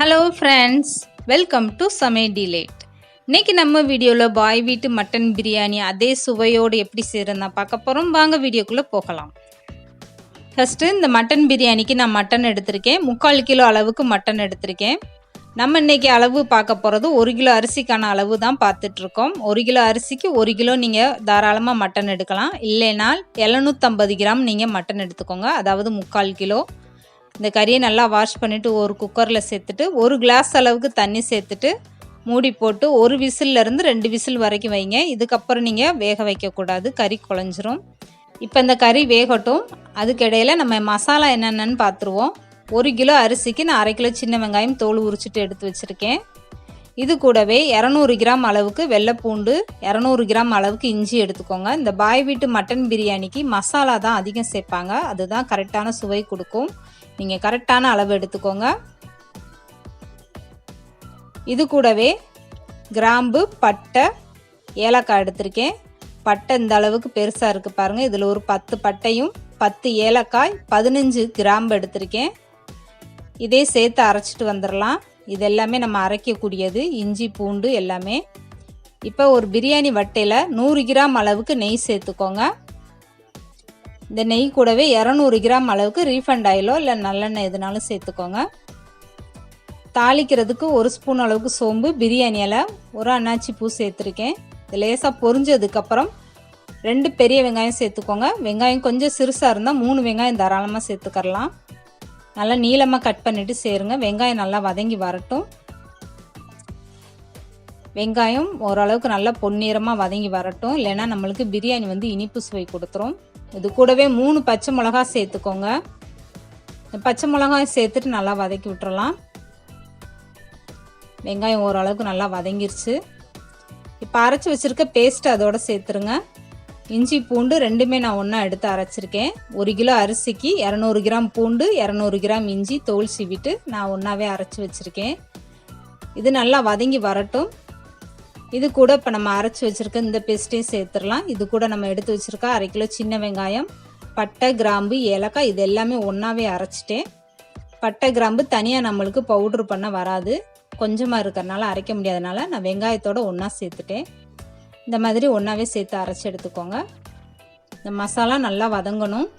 Hello friends, welcome to samayaldelight. இன்னைக்கு நம்ம வீடியோவில் பாய் வீட்டு மட்டன் பிரியாணி அதே சுவையோடு எப்படி செய்கிறதுனா பார்க்க போகிறோம். வாங்க வீடியோக்குள்ளே போகலாம். ஃபஸ்ட்டு இந்த மட்டன் பிரியாணிக்கு நான் மட்டன் எடுத்திருக்கேன். 3/4 கிலோ அளவுக்கு மட்டன் எடுத்திருக்கேன். நம்ம இன்றைக்கி அளவு பார்க்க போகிறது 1 கிலோ அரிசிக்கான அளவு தான் பார்த்துட்ருக்கோம். 1 கிலோ அரிசிக்கு 1 கிலோ நீங்கள் தாராளமாக மட்டன் எடுக்கலாம். இல்லைனால் 750 கிராம் நீங்கள் மட்டன் எடுத்துக்கோங்க, அதாவது 3/4 கிலோ. இந்த கறியை நல்லா வாஷ் பண்ணிவிட்டு ஒரு குக்கரில் சேர்த்துட்டு 1 கிளாஸ் அளவுக்கு தண்ணி சேர்த்துட்டு மூடி போட்டு 1 விசில்லேருந்து 2 விசில் வரைக்கும் வைங்க. இதுக்கப்புறம் நீங்கள் வேக வைக்கக்கூடாது, கறி குழஞ்சிரும். இப்போ இந்த கறி வேகட்டும். அதுக்கிடையில் நம்ம மசாலா என்னென்னு பார்த்துருவோம். 1 கிலோ அரிசிக்கு நான் 1/2 கிலோ சின்ன வெங்காயம் தோல் உரிச்சிட்டு எடுத்து வச்சுருக்கேன். இது கூடவே 200 கிராம் அளவுக்கு வெள்ளைப்பூண்டு, 200 கிராம் அளவுக்கு இஞ்சி எடுத்துக்கோங்க. இந்த பாய் வீட்டு மட்டன் பிரியாணிக்கு மசாலா தான் அதிகம் சேர்ப்பாங்க, அதுதான் கரெக்டான சுவை கொடுக்கும். நீங்கள் கரெக்டான அளவு எடுத்துக்கோங்க. இது கூடவே கிராம்பு, பட்டை, ஏலக்காய் எடுத்திருக்கேன். பட்டை இந்த அளவுக்கு பெருசாக இருக்குது பாருங்கள். இதில் ஒரு 10 பட்டையும் 10 ஏலக்காய், 15 கிராம்பு எடுத்திருக்கேன். இதே சேர்த்து அரைச்சிட்டு வந்துடலாம். இது எல்லாமே நம்ம அரைக்கக்கூடியது, இஞ்சி பூண்டு எல்லாமே. இப்போ ஒரு பிரியாணி வட்டையில் 100 கிராம் அளவுக்கு நெய் சேர்த்துக்கோங்க. இந்த நெய் கூடவே 200 கிராம் அளவுக்கு ரீஃபண்ட் ஆயிலோ இல்லை நல்லெண்ணெய் எதுனாலும் சேர்த்துக்கோங்க. தாளிக்கிறதுக்கு 1 ஸ்பூன் அளவுக்கு சோம்பு, பிரியாணி இலை, ஒரு அன்னாச்சி பூ சேர்த்துருக்கேன். இது லேசாக பொரிஞ்சதுக்கப்புறம் 2 பெரிய வெங்காயம் சேர்த்துக்கோங்க. வெங்காயம் கொஞ்சம் சிறுசாக இருந்தால் 3 வெங்காயம் தாராளமாக சேர்த்துக்கரலாம். நல்லா நீளமாக கட் பண்ணிவிட்டு சேருங்க. வெங்காயம் நல்லா வதங்கி வரட்டும். வெங்காயம் ஓரளவுக்கு நல்லா பொன்னிறமாக வதங்கி வரட்டும், இல்லைன்னா நம்மளுக்கு பிரியாணி இனிப்பு சுவை கொடுத்துரும். இது கூடவே 3 பச்சை மிளகா சேர்த்துக்கோங்க. பச்சை மிளகாய் சேர்த்துட்டு நல்லா வதக்கி விட்டுறலாம். வெங்காயம் ஓரளவுக்கு நல்லா வதங்கிருச்சு. இப்போ அரைச்சி வச்சுருக்க பேஸ்ட்டு அதோட சேர்த்துருங்க. இஞ்சி பூண்டு ரெண்டுமே நான் ஒன்றா எடுத்து அரைச்சிருக்கேன். 1 கிலோ அரிசிக்கு 200 கிராம் பூண்டு, 200 கிராம் இஞ்சி தோல் சீவிட்டு நான் ஒன்றாவே அரைச்சி வச்சுருக்கேன். இது நல்லா வதங்கி வரட்டும். இது கூட இப்போ நம்ம அரைச்சி வச்சுருக்க இந்த பேஸ்ட்டையும் சேர்த்துடலாம். இது கூட நம்ம எடுத்து வச்சுருக்க 1/2 கிலோ சின்ன வெங்காயம், பட்டை, கிராம்பு, ஏலக்காய் இது எல்லாமே ஒன்றாவே அரைச்சிட்டேன். பட்டை கிராம்பு தனியாக நம்மளுக்கு பவுட்ரு பண்ண வராது, கொஞ்சமாக இருக்கிறனால அரைக்க முடியாதனால நான் வெங்காயத்தோடு ஒன்றா சேர்த்துட்டேன். இந்த மாதிரி ஒன்றாவே சேர்த்து அரைச்சி எடுத்துக்கோங்க. இந்த மசாலா நல்லா வதங்கணும்.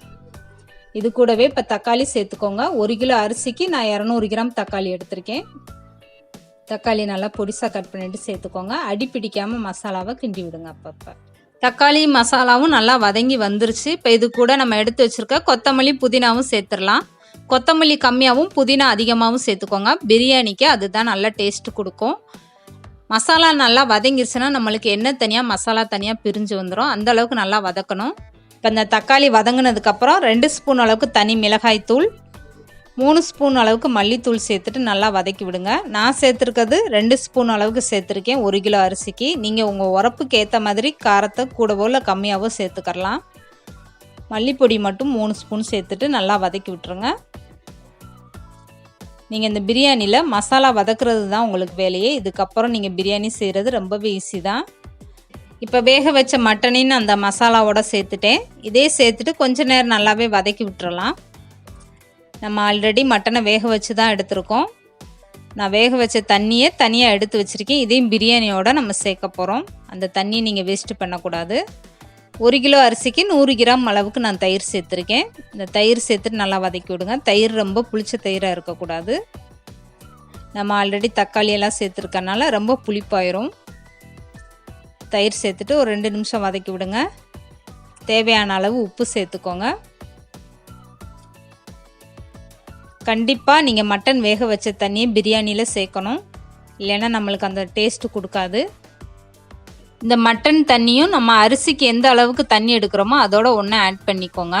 இது கூடவே இப்போ தக்காளி சேர்த்துக்கோங்க. 1 கிலோ அரிசிக்கு நான் 200 கிராம் தக்காளி எடுத்திருக்கேன். தக்காளி நல்லா பொடிசாக கட் பண்ணிவிட்டு சேர்த்துக்கோங்க. அடி பிடிக்காமல் மசாலாவை கிண்டி விடுங்க அப்பப்போ. தக்காளி மசாலாவும் நல்லா வதங்கி வந்துருச்சு. இப்போ இது கூட நம்ம எடுத்து வச்சுருக்க கொத்தமல்லி, புதினாவும் சேர்த்துடலாம். கொத்தமல்லி கம்மியாகவும் புதினா அதிகமாகவும் சேர்த்துக்கோங்க. பிரியாணிக்கு அதுதான் நல்லா டேஸ்ட்டு கொடுக்கும். மசாலா நல்லா வதங்கிருச்சுன்னா நம்மளுக்கு எண்ணெய் தனியாக மசாலா தனியாக பிரிஞ்சு வந்துடும். அந்தளவுக்கு நல்லா வதக்கணும். இப்போ இந்த தக்காளி வதங்கினதுக்கப்புறம் 2 ஸ்பூன் அளவுக்கு தனி மிளகாய் தூள், 3 ஸ்பூன் அளவுக்கு மல்லித்தூள் சேர்த்துட்டு நல்லா வதக்கி விடுங்க. நான் சேர்த்துருக்கிறது 2 ஸ்பூன் அளவுக்கு சேர்த்துருக்கேன் 1 கிலோ அரிசிக்கு. நீங்கள் உங்கள் உரப்புக்கு ஏற்ற மாதிரி காரத்தை கூடவோ இல்லை கம்மியாகவோ சேர்த்துக்கரலாம். மல்லிப்பொடி மட்டும் 3 ஸ்பூன் சேர்த்துட்டு நல்லா வதக்கி விட்டுருங்க. நீங்கள் இந்த பிரியாணியில் மசாலா வதக்குறது தான் உங்களுக்கு வேலையே. இதுக்கப்புறம் நீங்கள் பிரியாணி செய்கிறது ரொம்பவே ஈஸி தான். இப்போ வேக வச்ச மட்டனின்னு அந்த மசாலாவோட சேர்த்துட்டேன். இதே சேர்த்துட்டு கொஞ்ச நேரம் நல்லாவே வதக்கி விட்டுறலாம். நம்ம ஆல்ரெடி மட்டனை வேக வச்சு தான் எடுத்திருக்கோம். நான் வேக வச்ச தண்ணியை தனியாக எடுத்து வச்சுருக்கேன். இதையும் பிரியாணியோட நம்ம சேர்க்க போகிறோம். அந்த தண்ணியை நீங்கள் வேஸ்ட்டு பண்ணக்கூடாது. 1 கிலோ அரிசிக்கு 100 கிராம் அளவுக்கு நான் தயிர் சேர்த்துருக்கேன். இந்த தயிர் சேர்த்துட்டு நல்லா வதக்கி விடுங்க. தயிர் ரொம்ப புளிச்ச தயிராக இருக்கக்கூடாது. நம்ம ஆல்ரெடி தக்காளியெல்லாம் சேர்த்துருக்கனால ரொம்ப புளிப்பாயிரும். தயிர் சேர்த்துட்டு ஒரு 2 நிமிஷம் வதக்கி விடுங்க. தேவையான அளவு உப்பு சேர்த்துக்கோங்க. கண்டிப்பாக நீங்கள் மட்டன் வேக வச்ச தண்ணியை பிரியாணியில் சேர்க்கணும், இல்லைன்னா நம்மளுக்கு அந்த டேஸ்ட்டு கொடுக்காது. இந்த மட்டன் தண்ணியும் நம்ம அரிசிக்கு எந்த அளவுக்கு தண்ணி எடுக்கிறோமோ அதோட ஒன்று ஆட் பண்ணிக்கோங்க.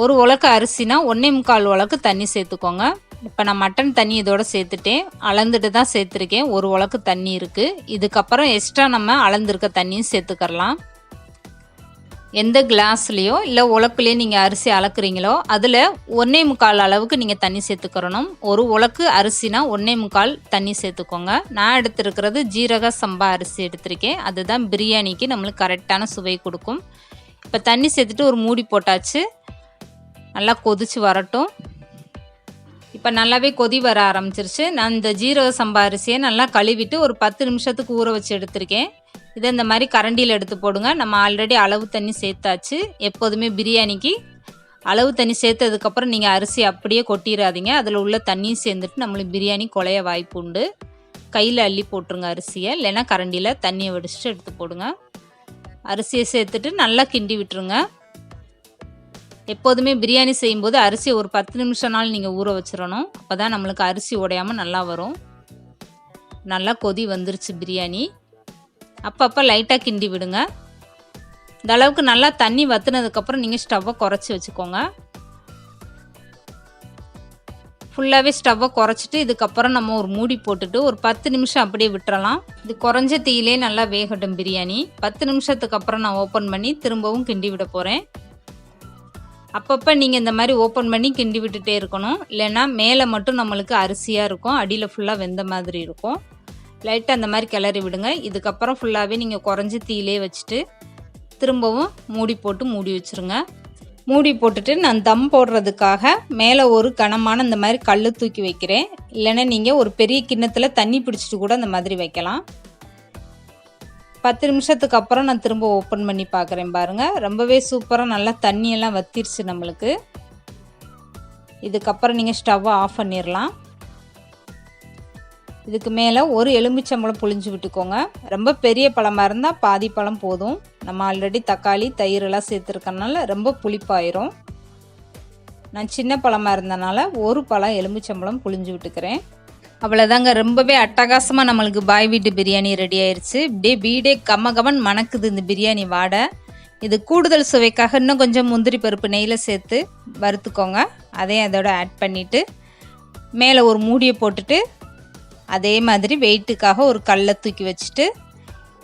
1 உலக்கு அரிசினா 1.25 உலக்கு தண்ணி சேர்த்துக்கோங்க. இப்போ நான் மட்டன் தண்ணி இதோட சேர்த்துட்டேன். அளந்துட்டு தான் சேர்த்துருக்கேன். 1 உலக்கு தண்ணி இருக்குது. இதுக்கப்புறம் எக்ஸ்ட்ரா நம்ம அளந்துருக்க தண்ணியும் சேர்த்துக்கரலாம். எந்த கிளாஸ்லேயோ இல்லை உலக்குலேயோ நீங்கள் அரிசி அளக்குறீங்களோ அதில் 1.25 அளவுக்கு நீங்கள் தண்ணி சேர்த்துக்கிறணும். 1 உலக்கு அரிசினா 1.25 தண்ணி சேர்த்துக்கோங்க. நான் எடுத்துருக்கிறது ஜீரக சம்பா அரிசி எடுத்திருக்கேன். அதுதான் பிரியாணிக்கு நம்மளுக்கு கரெக்டான சுவை கொடுக்கும். இப்போ தண்ணி சேர்த்துட்டு ஒரு மூடி போட்டாச்சு. நல்லா கொதிச்சு வரட்டும். இப்போ நல்லாவே கொதி வர ஆரம்பிச்சிருச்சு. நான் இந்த ஜீரக சம்பா அரிசியை நல்லா கழுவிட்டு ஒரு 10 நிமிஷத்துக்கு ஊற வச்சு எடுத்திருக்கேன். இதை இந்த மாதிரி கரண்டியில் எடுத்து போடுங்க. நம்ம ஆல்ரெடி அளவு தண்ணி சேர்த்தாச்சு. எப்போதுமே பிரியாணிக்கு அளவு தண்ணி சேர்த்ததுக்கப்புறம் நீங்கள் அரிசி அப்படியே கொட்டிடாதீங்க. அதில் உள்ள தண்ணியும் சேர்ந்துட்டு நம்மளுக்கு பிரியாணி குழைய வாய்ப்பு உண்டு. கையில் அள்ளி போட்டுருங்க அரிசியை, இல்லைன்னா கரண்டியில் தண்ணியை வடிச்சிட்டு எடுத்து போடுங்க. அரிசியை சேர்த்துட்டு நல்லா கிண்டி விட்டுருங்க. எப்போதுமே பிரியாணி செய்யும்போது அரிசி ஒரு 10 நிமிஷம்னாலும் நீங்கள் ஊற வச்சிடணும். அப்போ தான் நம்மளுக்கு அரிசி உடையாமல் நல்லா வரும். நல்லா கொதி வந்துருச்சு பிரியாணி. அப்பப்போ லைட்டாக கிண்டி விடுங்க. இந்த அளவுக்கு நல்லா தண்ணி வற்றினதுக்கப்புறம் நீங்கள் ஸ்டவ்வை குறைச்சி வச்சுக்கோங்க. ஃபுல்லாகவே ஸ்டவ்வை குறைச்சிட்டு இதுக்கப்புறம் நம்ம ஒரு மூடி போட்டுட்டு ஒரு 10 நிமிஷம் அப்படியே விட்டுறலாம். இது குறைஞ்ச தீயிலே நல்லா வேகட்டும் பிரியாணி. 10 நிமிஷத்துக்கு அப்புறம் நான் ஓப்பன் பண்ணி திரும்பவும் கிண்டி விட போகிறேன். அப்பப்போ நீங்கள் இந்த மாதிரி ஓப்பன் பண்ணி கிண்டி விட்டுட்டே இருக்கணும். இல்லைன்னா மேலே மட்டும் நம்மளுக்கு அரிசியாக இருக்கும், அடியில் ஃபுல்லாக வெந்த மாதிரி இருக்கும். லைட்டாக அந்த மாதிரி கிளறி விடுங்க. இதுக்கப்புறம் ஃபுல்லாகவே நீங்கள் குறைஞ்சி தீயிலே வச்சுட்டு திரும்பவும் மூடி போட்டு மூடி வச்சுருங்க. மூடி போட்டுட்டு நான் தம் போடுறதுக்காக மேலே ஒரு கனமான இந்த மாதிரி கல் தூக்கி வைக்கிறேன். இல்லைன்னா நீங்கள் ஒரு பெரிய கிண்ணத்தில் தண்ணி பிடிச்சிட்டு கூட இந்த மாதிரி வைக்கலாம். 10 நிமிஷத்துக்கு அப்புறம் நான் திரும்ப ஓப்பன் பண்ணி பார்க்குறேன் பாருங்கள். ரொம்பவே சூப்பராக நல்லா தண்ணியெல்லாம் வத்திருச்சு நம்மளுக்கு. இதுக்கப்புறம் நீங்கள் ஸ்டவ்வை ஆஃப் பண்ணிடலாம். இதுக்கு மேலே ஒரு எலுமிச்சம்பழம் புழிஞ்சு விட்டுக்கோங்க. ரொம்ப பெரிய பழமாக இருந்தால் பாதி பழம் போதும். நம்ம ஆல்ரெடி தக்காளி தயிரெல்லாம் சேர்த்துருக்கனால ரொம்ப புளிப்பாயிரும். நான் சின்ன பழமாக இருந்தனால ஒரு பழம் எலுமிச்சம்பழம் புழிஞ்சு விட்டுக்கிறேன். அவ்வளோதாங்க, ரொம்பவே அட்டகாசமாக நம்மளுக்கு பாய் வீட்டு பிரியாணி ரெடி ஆயிடுச்சு. இப்படியே வீடே கமகமன் மணக்குது இந்த பிரியாணி வாடை. இது கூடுதல் சுவைக்காக இன்னும் கொஞ்சம் முந்திரி பருப்பு நெய்யில் சேர்த்து வறுத்துக்கோங்க. அதையும் அதோட ஆட் பண்ணிவிட்டு மேலே ஒரு மூடியை போட்டுட்டு அதே மாதிரி வெயிட்டுக்காக ஒரு கல்லை தூக்கி வச்சுட்டு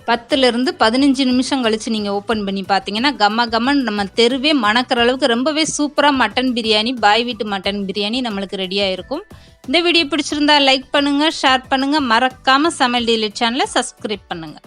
10லேருந்து 15 நிமிஷம் கழித்து நீங்கள் ஓப்பன் பண்ணி பார்த்தீங்கன்னா கம்ம கம்மன் நம்ம தெருவே மணக்கிற அளவுக்கு ரொம்பவே சூப்பராக மட்டன் பிரியாணி, பாய் வீட்டு மட்டன் பிரியாணி நம்மளுக்கு ரெடியாக இருக்கும். இந்த வீடியோ பிடிச்சிருந்தா லைக் பண்ணுங்கள், ஷேர் பண்ணுங்கள், மறக்காமல் சமையல் டெய்லி சேனலை சப்ஸ்கிரைப் பண்ணுங்கள்.